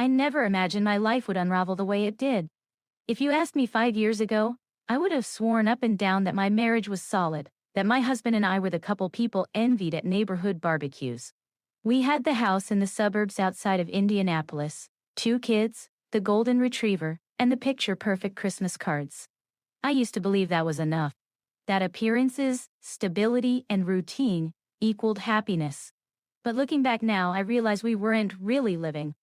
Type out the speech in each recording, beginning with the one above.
I never imagined my life would unravel the way it did. If you asked me 5 years ago, I would have sworn up and down that my marriage was solid, that my husband and I were the couple people envied at neighborhood barbecues. We had the house in the suburbs outside of Indianapolis, 2 kids, the golden retriever, and the picture-perfect Christmas cards. I used to believe that was enough. That appearances, stability, and routine equaled happiness. But looking back now, I realize we weren't really living.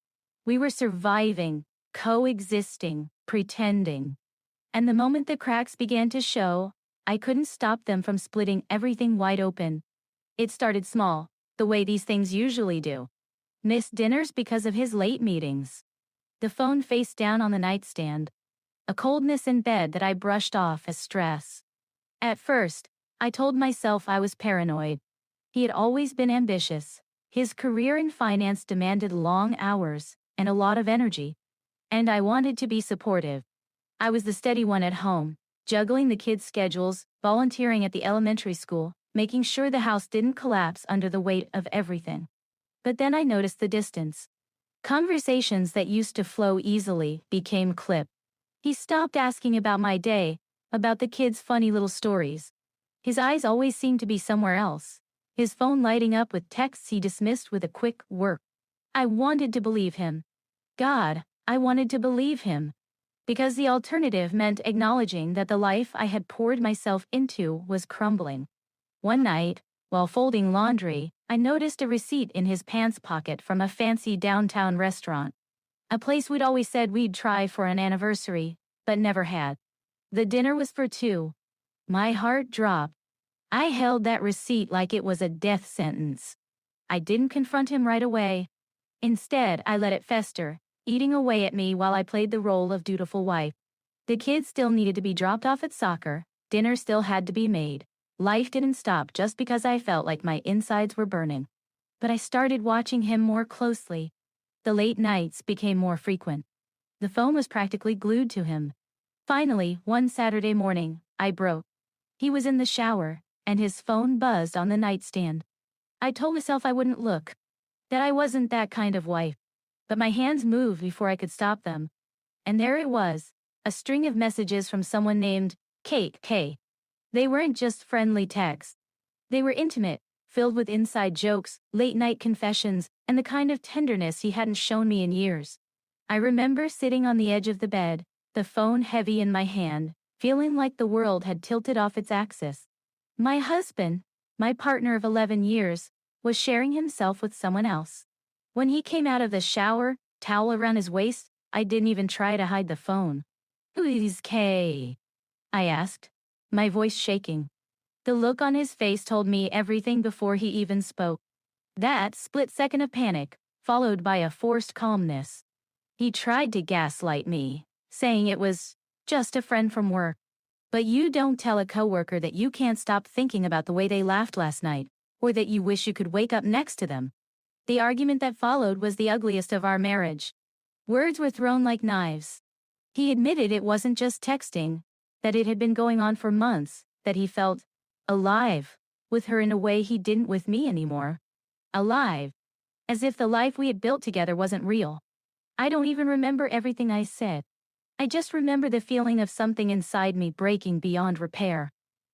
We were surviving, coexisting, pretending. And the moment the cracks began to show, I couldn't stop them from splitting everything wide open. It started small, the way these things usually do. Missed dinners because of his late meetings. The phone face down on the nightstand. A coldness in bed that I brushed off as stress. At first, I told myself I was paranoid. He had always been ambitious. His career in finance demanded long hours and a lot of energy. And I wanted to be supportive. I was the steady one at home, juggling the kids' schedules, volunteering at the elementary school, making sure the house didn't collapse under the weight of everything. But then I noticed the distance. Conversations that used to flow easily became clipped. He stopped asking about my day, about the kids' funny little stories. His eyes always seemed to be somewhere else, his phone lighting up with texts he dismissed with a quick work. I wanted to believe him. God, I wanted to believe him. Because the alternative meant acknowledging that the life I had poured myself into was crumbling. One night, while folding laundry, I noticed a receipt in his pants pocket from a fancy downtown restaurant. A place we'd always said we'd try for an anniversary, but never had. The dinner was for 2. My heart dropped. I held that receipt like it was a death sentence. I didn't confront him right away. Instead, I let it fester, eating away at me while I played the role of dutiful wife. The kids still needed to be dropped off at soccer, dinner still had to be made. Life didn't stop just because I felt like my insides were burning. But I started watching him more closely. The late nights became more frequent. The phone was practically glued to him. Finally, one Saturday morning, I broke. He was in the shower, and his phone buzzed on the nightstand. I told myself I wouldn't look, that I wasn't that kind of wife. But my hands moved before I could stop them. And there it was, a string of messages from someone named Kate K. They weren't just friendly texts. They were intimate, filled with inside jokes, late-night confessions, and the kind of tenderness he hadn't shown me in years. I remember sitting on the edge of the bed, the phone heavy in my hand, feeling like the world had tilted off its axis. My husband, my partner of 11 years, was sharing himself with someone else. When he came out of the shower, towel around his waist, I didn't even try to hide the phone. "Who is Kay?" I asked, my voice shaking. The look on his face told me everything before he even spoke. That split second of panic, followed by a forced calmness. He tried to gaslight me, saying it was just a friend from work. But you don't tell a coworker that you can't stop thinking about the way they laughed last night, or that you wish you could wake up next to them. The argument that followed was the ugliest of our marriage. Words were thrown like knives. He admitted it wasn't just texting, that it had been going on for months, that he felt alive with her in a way he didn't with me anymore. Alive. As if the life we had built together wasn't real. I don't even remember everything I said. I just remember the feeling of something inside me breaking beyond repair.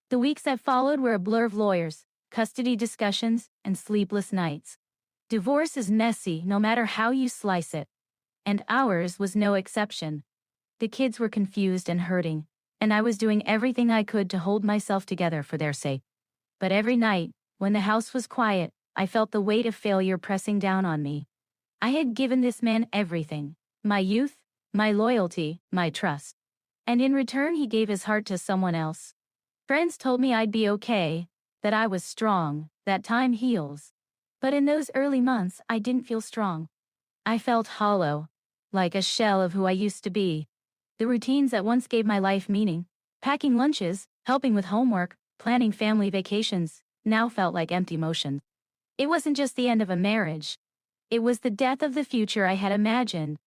The weeks that followed were a blur of lawyers, custody discussions, and sleepless nights. Divorce is messy no matter how you slice it. And ours was no exception. The kids were confused and hurting, and I was doing everything I could to hold myself together for their sake. But every night, when the house was quiet, I felt the weight of failure pressing down on me. I had given this man everything, my youth, my loyalty, my trust. And in return he gave his heart to someone else. Friends told me I'd be okay, that I was strong, that time heals. But in those early months I didn't feel strong. I felt hollow, like a shell of who I used to be. The routines that once gave my life meaning, packing lunches, helping with homework, planning family vacations, now felt like empty motion. It wasn't just the end of a marriage. It was the death of the future I had imagined.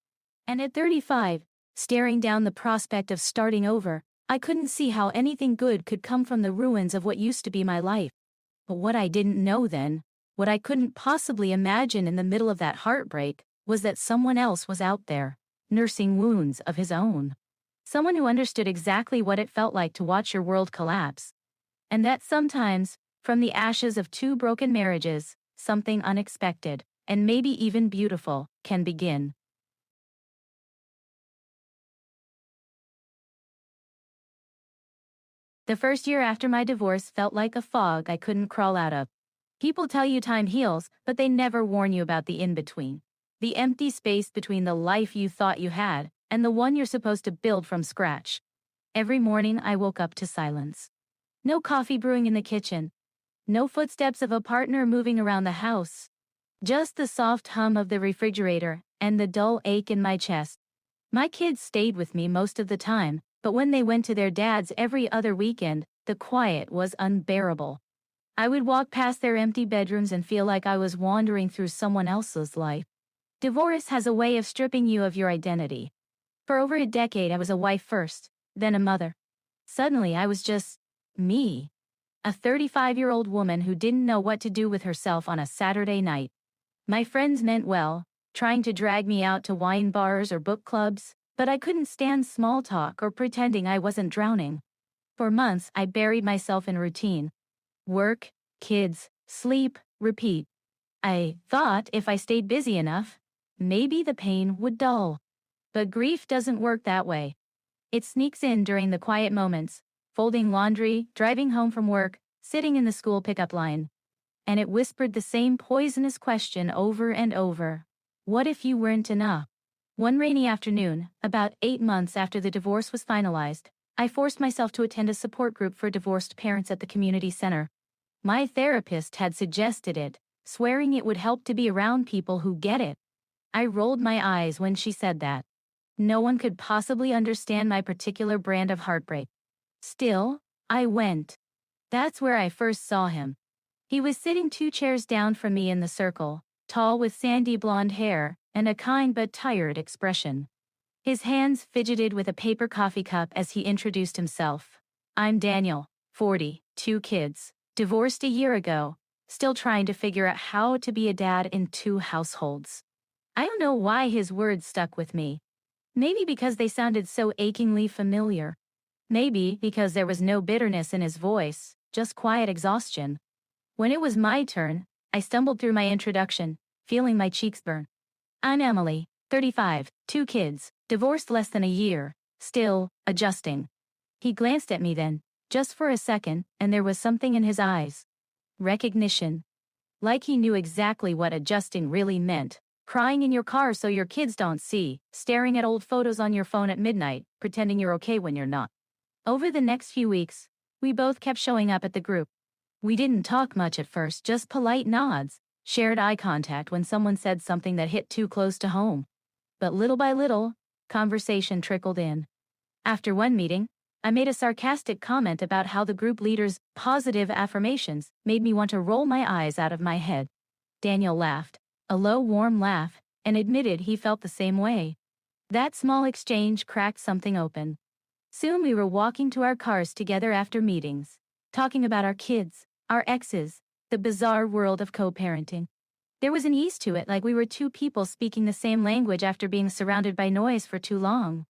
And at 35, staring down the prospect of starting over, I couldn't see how anything good could come from the ruins of what used to be my life. But what I didn't know then, what I couldn't possibly imagine in the middle of that heartbreak, was that someone else was out there, nursing wounds of his own. Someone who understood exactly what it felt like to watch your world collapse. And that sometimes, from the ashes of two broken marriages, something unexpected, and maybe even beautiful, can begin. The first year after my divorce felt like a fog I couldn't crawl out of. People tell you time heals, but they never warn you about the in-between. The empty space between the life you thought you had and the one you're supposed to build from scratch. Every morning I woke up to silence. No coffee brewing in the kitchen. No footsteps of a partner moving around the house. Just the soft hum of the refrigerator and the dull ache in my chest. My kids stayed with me most of the time, but when they went to their dads every other weekend, the quiet was unbearable. I would walk past their empty bedrooms and feel like I was wandering through someone else's life. Divorce has a way of stripping you of your identity. For over a decade, I was a wife first, then a mother. Suddenly, I was just me. A 35-year-old woman who didn't know what to do with herself on a Saturday night. My friends meant well, trying to drag me out to wine bars or book clubs, but I couldn't stand small talk or pretending I wasn't drowning. For months, I buried myself in routine. Work, kids, sleep, repeat. I thought if I stayed busy enough, maybe the pain would dull. But grief doesn't work that way. It sneaks in during the quiet moments, folding laundry, driving home from work, sitting in the school pickup line. And it whispered the same poisonous question over and over. What if you weren't enough? One rainy afternoon, about 8 months after the divorce was finalized, I forced myself to attend a support group for divorced parents at the community center. My therapist had suggested it, swearing it would help to be around people who get it. I rolled my eyes when she said that. No one could possibly understand my particular brand of heartbreak. Still, I went. That's where I first saw him. He was sitting 2 chairs down from me in the circle, tall with sandy blonde hair and a kind but tired expression. His hands fidgeted with a paper coffee cup as he introduced himself. I'm Daniel, 40, 2 kids, divorced a year ago, still trying to figure out how to be a dad in 2 households. I don't know why his words stuck with me. Maybe because they sounded so achingly familiar. Maybe because there was no bitterness in his voice, just quiet exhaustion. When it was my turn, I stumbled through my introduction, feeling my cheeks burn. I'm Emily, 35, 2 kids, divorced less than a year, still adjusting. He glanced at me then, just for a second, and there was something in his eyes. Recognition. Like he knew exactly what adjusting really meant. Crying in your car so your kids don't see, staring at old photos on your phone at midnight, pretending you're okay when you're not. Over the next few weeks, we both kept showing up at the group. We didn't talk much at first, just polite nods, shared eye contact when someone said something that hit too close to home. But little by little, conversation trickled in. After one meeting, I made a sarcastic comment about how the group leader's positive affirmations made me want to roll my eyes out of my head. Daniel laughed, a low, warm laugh, and admitted he felt the same way. That small exchange cracked something open. Soon we were walking to our cars together after meetings, talking about our kids, our exes, the bizarre world of co-parenting. There was an ease to it, like we were 2 people speaking the same language after being surrounded by noise for too long.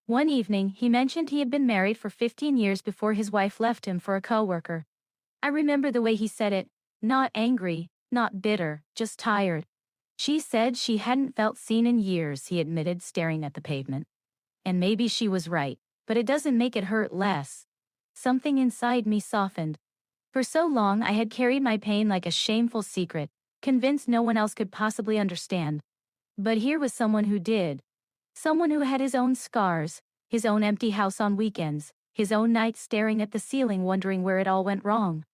One evening, he mentioned he had been married for 15 years before his wife left him for a coworker. I remember the way he said it, not angry, not bitter, just tired. She said she hadn't felt seen in years, he admitted, staring at the pavement. And maybe she was right, but it doesn't make it hurt less. Something inside me softened. For so long I had carried my pain like a shameful secret, convinced no one else could possibly understand. But here was someone who did. Someone who had his own scars, his own empty house on weekends, his own nights staring at the ceiling wondering where it all went wrong.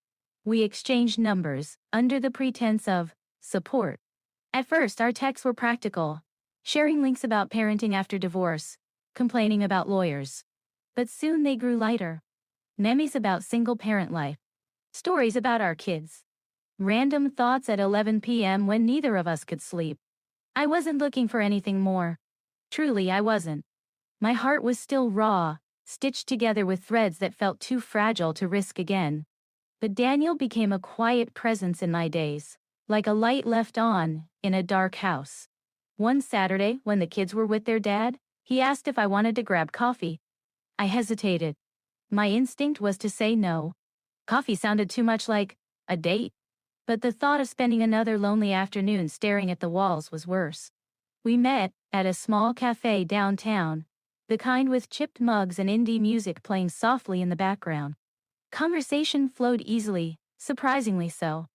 We exchanged numbers, under the pretense of support. At first, our texts were practical, sharing links about parenting after divorce, complaining about lawyers. But soon they grew lighter. Memes about single-parent life. Stories about our kids. Random thoughts at 11 p.m. when neither of us could sleep. I wasn't looking for anything more. Truly, I wasn't. My heart was still raw, stitched together with threads that felt too fragile to risk again. But Daniel became a quiet presence in my days, like a light left on in a dark house. One Saturday, when the kids were with their dad, he asked if I wanted to grab coffee. I hesitated. My instinct was to say no. Coffee sounded too much like a date. But the thought of spending another lonely afternoon staring at the walls was worse. We met at a small cafe downtown, the kind with chipped mugs and indie music playing softly in the background. Conversation flowed easily, surprisingly so.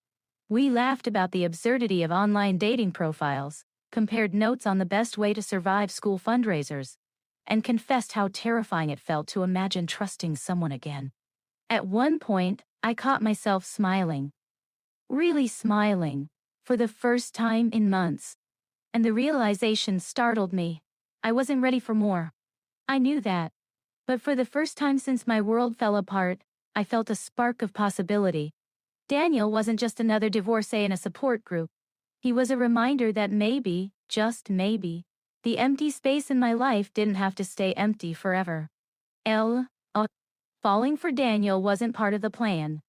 We laughed about the absurdity of online dating profiles, compared notes on the best way to survive school fundraisers, and confessed how terrifying it felt to imagine trusting someone again. At one point, I caught myself smiling. Really smiling, for the first time in months. And the realization startled me. I wasn't ready for more. I knew that. But for the first time since my world fell apart, I felt a spark of possibility. Daniel wasn't just another divorcee in a support group. He was a reminder that maybe, just maybe, the empty space in my life didn't have to stay empty forever. Falling for Daniel wasn't part of the plan.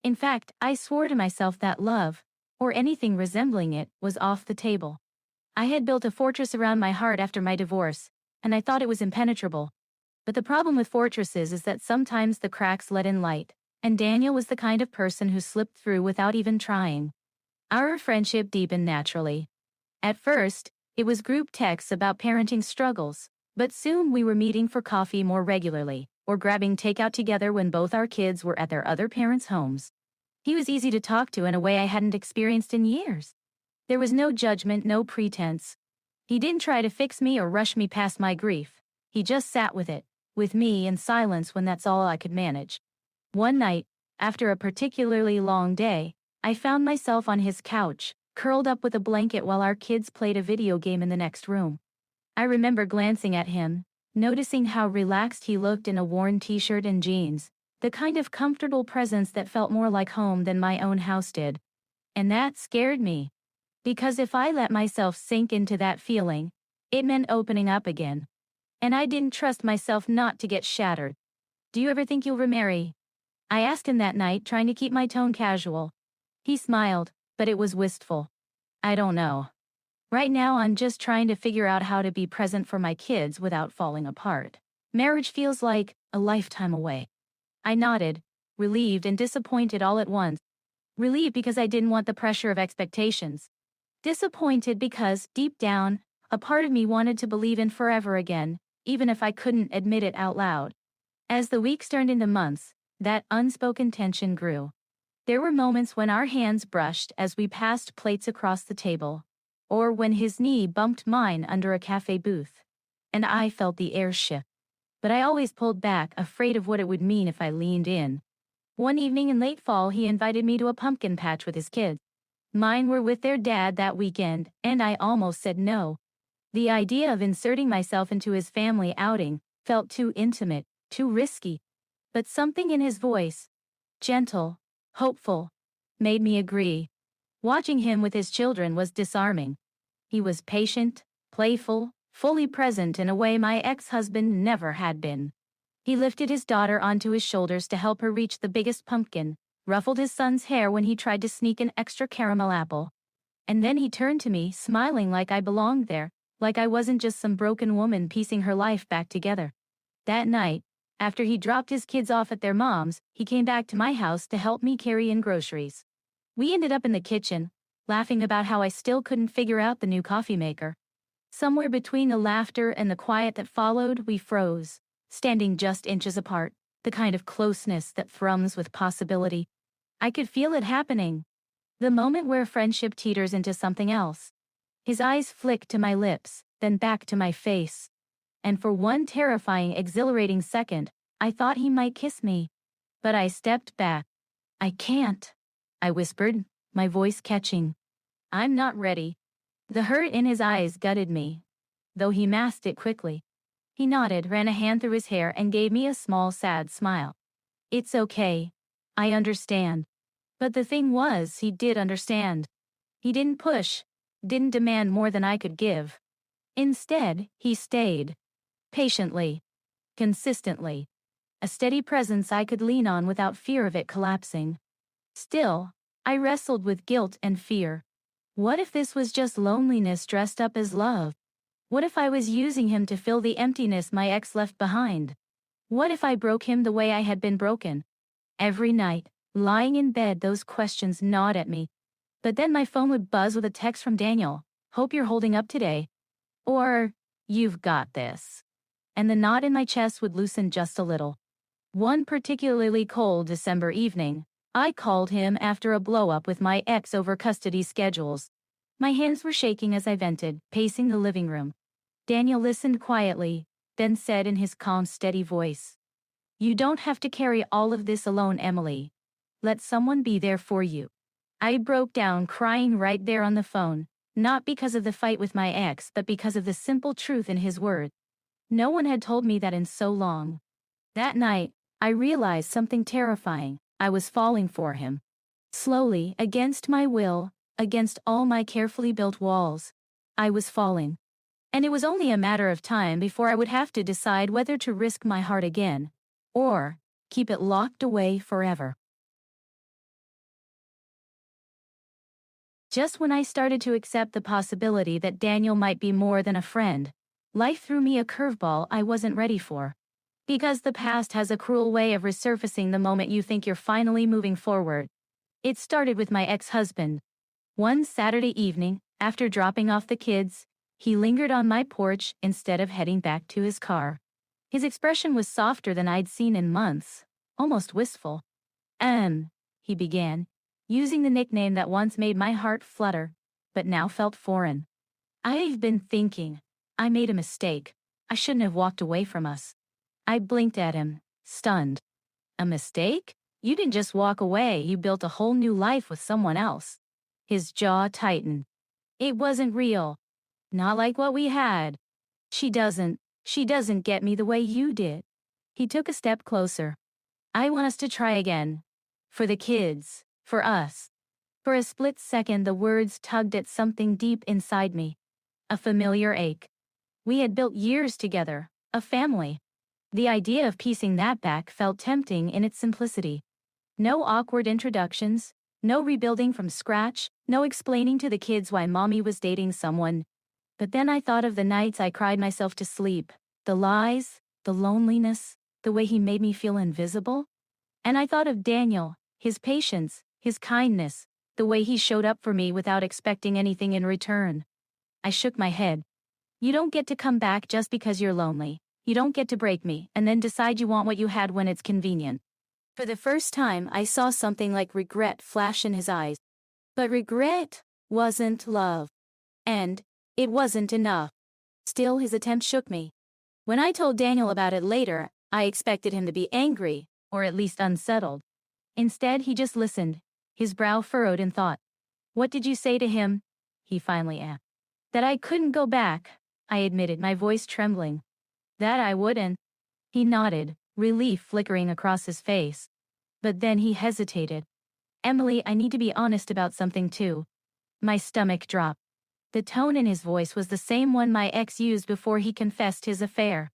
In fact, I swore to myself that love, or anything resembling it, was off the table. I had built a fortress around my heart after my divorce, and I thought it was impenetrable. But the problem with fortresses is that sometimes the cracks let in light, and Daniel was the kind of person who slipped through without even trying. Our friendship deepened naturally. At first, it was group texts about parenting struggles, but soon we were meeting for coffee more regularly, or grabbing takeout together when both our kids were at their other parents' homes. He was easy to talk to in a way I hadn't experienced in years. There was no judgment, no pretense. He didn't try to fix me or rush me past my grief. He just sat with me in silence when that's all I could manage. One night, after a particularly long day, I found myself on his couch, curled up with a blanket while our kids played a video game in the next room. I remember glancing at him, noticing how relaxed he looked in a worn t-shirt and jeans, the kind of comfortable presence that felt more like home than my own house did. And that scared me. Because if I let myself sink into that feeling, it meant opening up again. And I didn't trust myself not to get shattered. "Do you ever think you'll remarry?" I asked him that night, trying to keep my tone casual. He smiled, but it was wistful. "I don't know. Right now I'm just trying to figure out how to be present for my kids without falling apart. Marriage feels like a lifetime away." I nodded, relieved and disappointed all at once. Relieved because I didn't want the pressure of expectations. Disappointed because, deep down, a part of me wanted to believe in forever again, even if I couldn't admit it out loud. As the weeks turned into months, that unspoken tension grew. There were moments when our hands brushed as we passed plates across the table, or when his knee bumped mine under a cafe booth, and I felt the air shift. But I always pulled back, afraid of what it would mean if I leaned in. One evening in late fall, he invited me to a pumpkin patch with his kids. Mine were with their dad that weekend, and I almost said no. The idea of inserting myself into his family outing felt too intimate, too risky. But something in his voice, gentle, hopeful, made me agree. Watching him with his children was disarming. He was patient, playful, fully present in a way my ex-husband never had been. He lifted his daughter onto his shoulders to help her reach the biggest pumpkin, ruffled his son's hair when he tried to sneak an extra caramel apple. And then he turned to me, smiling like I belonged there, like I wasn't just some broken woman piecing her life back together. That night, after he dropped his kids off at their mom's, he came back to my house to help me carry in groceries. We ended up in the kitchen, laughing about how I still couldn't figure out the new coffee maker. Somewhere between the laughter and the quiet that followed, we froze, standing just inches apart, the kind of closeness that thrums with possibility. I could feel it happening. The moment where friendship teeters into something else. His eyes flicked to my lips, then back to my face. And for one terrifying, exhilarating second, I thought he might kiss me. But I stepped back. "I can't," I whispered, my voice catching. "I'm not ready." The hurt in his eyes gutted me, though he masked it quickly. He nodded, ran a hand through his hair, and gave me a small, sad smile. "It's okay. I understand." But the thing was, he did understand. He didn't push, didn't demand more than I could give. Instead, he stayed. Patiently. Consistently. A steady presence I could lean on without fear of it collapsing. Still, I wrestled with guilt and fear. What if this was just loneliness dressed up as love? What if I was using him to fill the emptiness my ex left behind? What if I broke him the way I had been broken? Every night, lying in bed, those questions gnawed at me. But then my phone would buzz with a text from Daniel. Hope you're holding up today. Or, you've got this. And the knot in my chest would loosen just a little. One particularly cold December evening, I called him after a blow-up with my ex over custody schedules. My hands were shaking as I vented, pacing the living room. Daniel listened quietly, then said in his calm, steady voice, "You don't have to carry all of this alone, Emily. Let someone be there for you." I broke down crying right there on the phone, not because of the fight with my ex, but because of the simple truth in his words. No one had told me that in so long. That night, I realized something terrifying. I was falling for him. Slowly, against my will, against all my carefully built walls, I was falling. And it was only a matter of time before I would have to decide whether to risk my heart again, or keep it locked away forever. Just when I started to accept the possibility that Daniel might be more than a friend, life threw me a curveball I wasn't ready for. Because the past has a cruel way of resurfacing the moment you think you're finally moving forward. It started with my ex-husband. One Saturday evening, after dropping off the kids, he lingered on my porch instead of heading back to his car. His expression was softer than I'd seen in months, almost wistful. He began, using the nickname that once made my heart flutter, but now felt foreign. "I've been thinking. I made a mistake. I shouldn't have walked away from us." I blinked at him, stunned. "A mistake? You didn't just walk away, you built a whole new life with someone else." His jaw tightened. "It wasn't real. Not like what we had. She doesn't get me the way you did." He took a step closer. "I want us to try again. For the kids. For us." For a split second the words tugged at something deep inside me. A familiar ache. We had built years together, a family. The idea of piecing that back felt tempting in its simplicity. No awkward introductions, no rebuilding from scratch, no explaining to the kids why mommy was dating someone. But then I thought of the nights I cried myself to sleep, the lies, the loneliness, the way he made me feel invisible. And I thought of Daniel, his patience, his kindness, the way he showed up for me without expecting anything in return. I shook my head. You don't get to come back just because you're lonely. You don't get to break me and then decide you want what you had when it's convenient. For the first time, I saw something like regret flash in his eyes. But regret wasn't love. And it wasn't enough. Still, his attempt shook me. When I told Daniel about it later, I expected him to be angry, or at least unsettled. Instead, he just listened, his brow furrowed in thought. "What did you say to him?" he finally asked. "That I couldn't go back," I admitted, my voice trembling. "That I wouldn't." He nodded, relief flickering across his face. But then he hesitated. "Emily, I need to be honest about something too." My stomach dropped. The tone in his voice was the same one my ex used before he confessed his affair.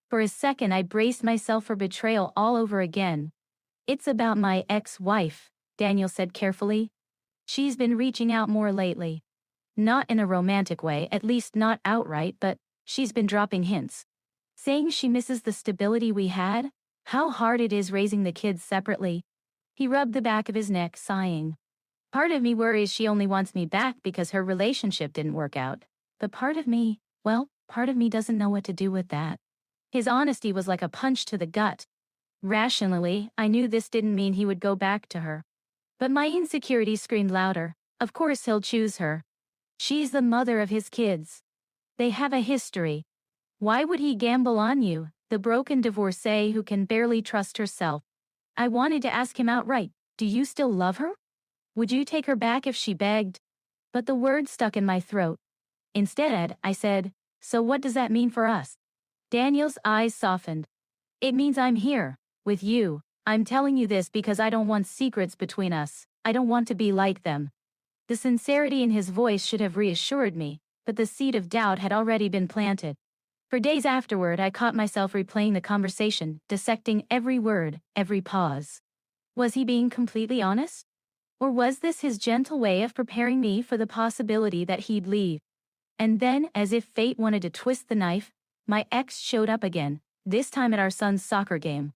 For a second I braced myself for betrayal all over again. "It's about my ex-wife," Daniel said carefully. "She's been reaching out more lately. Not in a romantic way, at least not outright, but she's been dropping hints. Saying she misses the stability we had, how hard it is raising the kids separately." He rubbed the back of his neck, sighing. "Part of me worries she only wants me back because her relationship didn't work out. But part of me doesn't know what to do with that." His honesty was like a punch to the gut. Rationally, I knew this didn't mean he would go back to her. But my insecurity screamed louder. Of course he'll choose her. She's the mother of his kids. They have a history. Why would he gamble on you, the broken divorcee who can barely trust herself? I wanted to ask him outright, "Do you still love her? Would you take her back if she begged?" But the words stuck in my throat. Instead, I said, "So what does that mean for us?" Daniel's eyes softened. "It means I'm here, with you. I'm telling you this because I don't want secrets between us. I don't want to be like them." The sincerity in his voice should have reassured me, but the seed of doubt had already been planted. For days afterward, I caught myself replaying the conversation, dissecting every word, every pause. Was he being completely honest? Or was this his gentle way of preparing me for the possibility that he'd leave? And then, as if fate wanted to twist the knife, my ex showed up again, this time at our son's soccer game.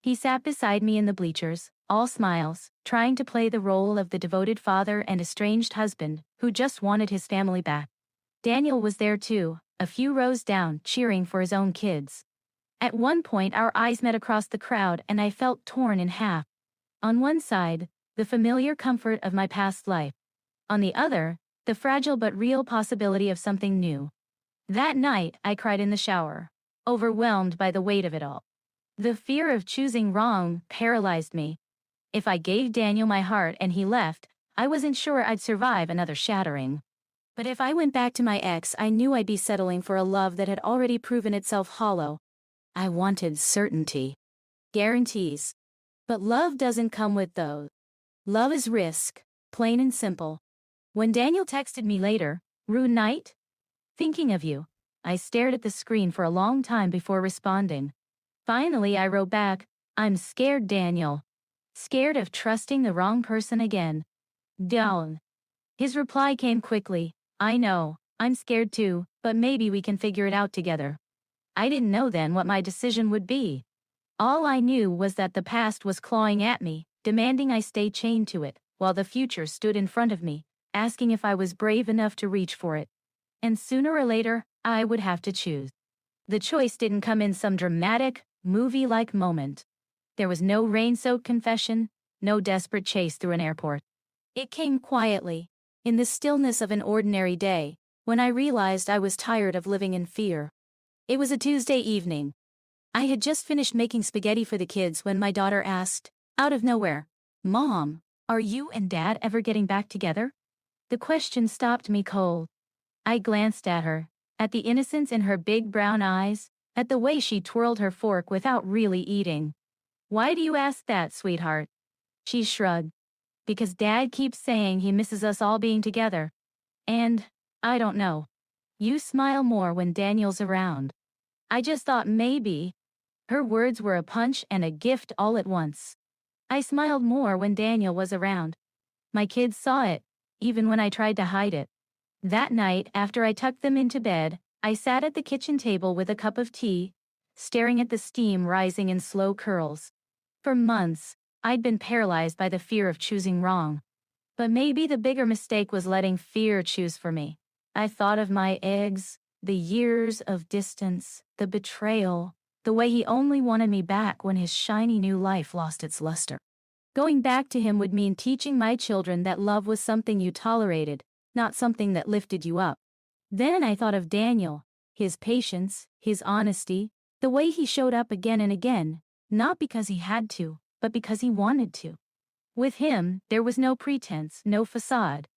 He sat beside me in the bleachers, all smiles, trying to play the role of the devoted father and estranged husband who just wanted his family back. Daniel was there too, a few rows down, cheering for his own kids. At one point our eyes met across the crowd and I felt torn in half. On one side, the familiar comfort of my past life. On the other, the fragile but real possibility of something new. That night, I cried in the shower, overwhelmed by the weight of it all. The fear of choosing wrong paralyzed me. If I gave Daniel my heart and he left, I wasn't sure I'd survive another shattering. But if I went back to my ex, I knew I'd be settling for a love that had already proven itself hollow. I wanted certainty. Guarantees. But love doesn't come with those. Love is risk, plain and simple. When Daniel texted me later, "Rude night? Thinking of you," I stared at the screen for a long time before responding. Finally, I wrote back, "I'm scared, Daniel. Scared of trusting the wrong person again." Down. His reply came quickly, "I know, I'm scared too, but maybe we can figure it out together." I didn't know then what my decision would be. All I knew was that the past was clawing at me, demanding I stay chained to it, while the future stood in front of me, asking if I was brave enough to reach for it. And sooner or later, I would have to choose. The choice didn't come in some dramatic, movie-like moment. There was no rain-soaked confession, no desperate chase through an airport. It came quietly, in the stillness of an ordinary day, when I realized I was tired of living in fear. It was a Tuesday evening. I had just finished making spaghetti for the kids when my daughter asked, out of nowhere, "Mom, are you and Dad ever getting back together?" The question stopped me cold. I glanced at her, at the innocence in her big brown eyes, at the way she twirled her fork without really eating. "Why do you ask that, sweetheart?" She shrugged. "Because Dad keeps saying he misses us all being together. And, I don't know. You smile more when Daniel's around." I just thought maybe. Her words were a punch and a gift all at once. I smiled more when Daniel was around. My kids saw it, even when I tried to hide it. That night, after I tucked them into bed, I sat at the kitchen table with a cup of tea, staring at the steam rising in slow curls. For months, I'd been paralyzed by the fear of choosing wrong. But maybe the bigger mistake was letting fear choose for me. I thought of my eggs, the years of distance, the betrayal, the way he only wanted me back when his shiny new life lost its luster. Going back to him would mean teaching my children that love was something you tolerated, not something that lifted you up. Then I thought of Daniel, his patience, his honesty, the way he showed up again and again, not because he had to, but because he wanted to. With him, there was no pretense, no facade.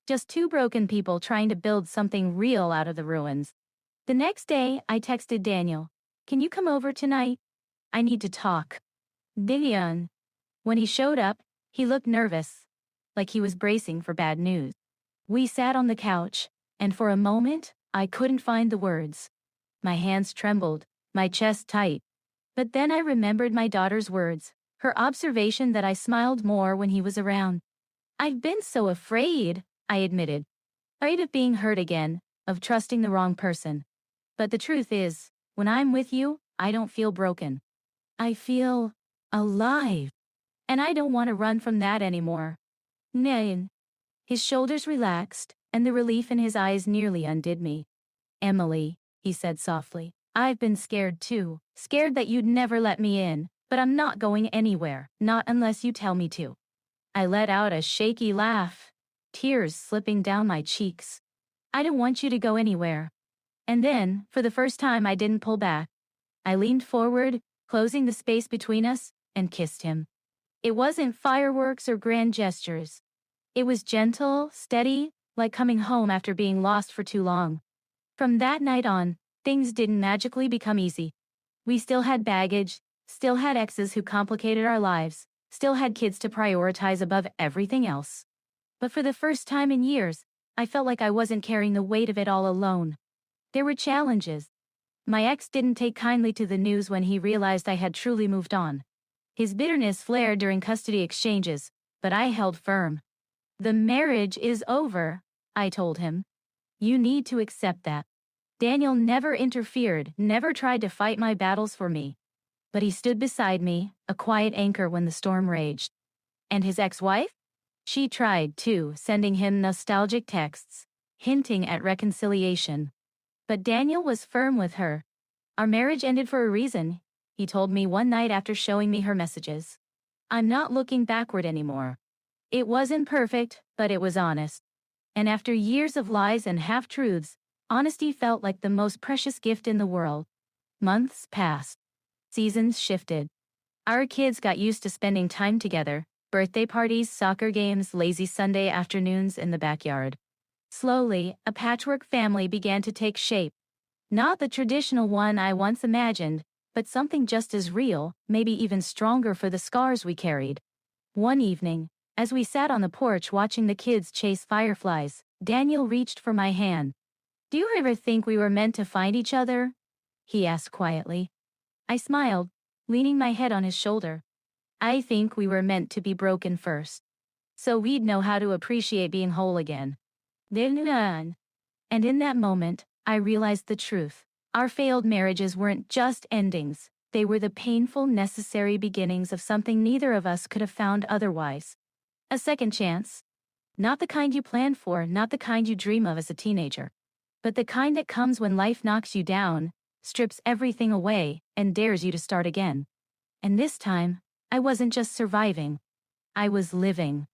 Just two broken people trying to build something real out of the ruins. The next day, I texted Daniel, "Can you come over tonight? I need to talk." Dion. When he showed up, he looked nervous, like he was bracing for bad news. We sat on the couch, and for a moment, I couldn't find the words. My hands trembled, my chest tight. But then I remembered my daughter's words, her observation that I smiled more when he was around. "I've been so afraid," I admitted. Afraid of being hurt again, of trusting the wrong person. But the truth is, when I'm with you, I don't feel broken. I feel alive. And I don't want to run from that anymore. Nain. His shoulders relaxed, and the relief in his eyes nearly undid me. "Emily," he said softly, "I've been scared too. Scared that you'd never let me in, but I'm not going anywhere, not unless you tell me to." I let out a shaky laugh, tears slipping down my cheeks. "I don't want you to go anywhere." And then, for the first time, I didn't pull back. I leaned forward, closing the space between us, and kissed him. It wasn't fireworks or grand gestures. It was gentle, steady, like coming home after being lost for too long. From that night on, things didn't magically become easy. We still had baggage, still had exes who complicated our lives, still had kids to prioritize above everything else. But for the first time in years, I felt like I wasn't carrying the weight of it all alone. There were challenges. My ex didn't take kindly to the news when he realized I had truly moved on. His bitterness flared during custody exchanges, but I held firm. The marriage is over, I told him. You need to accept that. Daniel never interfered, never tried to fight my battles for me. But he stood beside me, a quiet anchor when the storm raged. And his ex-wife? She tried, too, sending him nostalgic texts, hinting at reconciliation. But Daniel was firm with her. Our marriage ended for a reason, he told me one night after showing me her messages. I'm not looking backward anymore. It wasn't perfect, but it was honest. And after years of lies and half-truths, honesty felt like the most precious gift in the world. Months passed. Seasons shifted. Our kids got used to spending time together, birthday parties, soccer games, lazy Sunday afternoons in the backyard. Slowly, a patchwork family began to take shape. Not the traditional one I once imagined, but something just as real, maybe even stronger for the scars we carried. One evening, as we sat on the porch watching the kids chase fireflies, Daniel reached for my hand. "Do you ever think we were meant to find each other?" he asked quietly. I smiled, leaning my head on his shoulder. "I think we were meant to be broken first, so we'd know how to appreciate being whole again." And in that moment, I realized the truth. Our failed marriages weren't just endings, they were the painful, necessary beginnings of something neither of us could have found otherwise. A second chance. Not the kind you plan for, not the kind you dream of as a teenager, but the kind that comes when life knocks you down, strips everything away, and dares you to start again. And this time, I wasn't just surviving. I was living.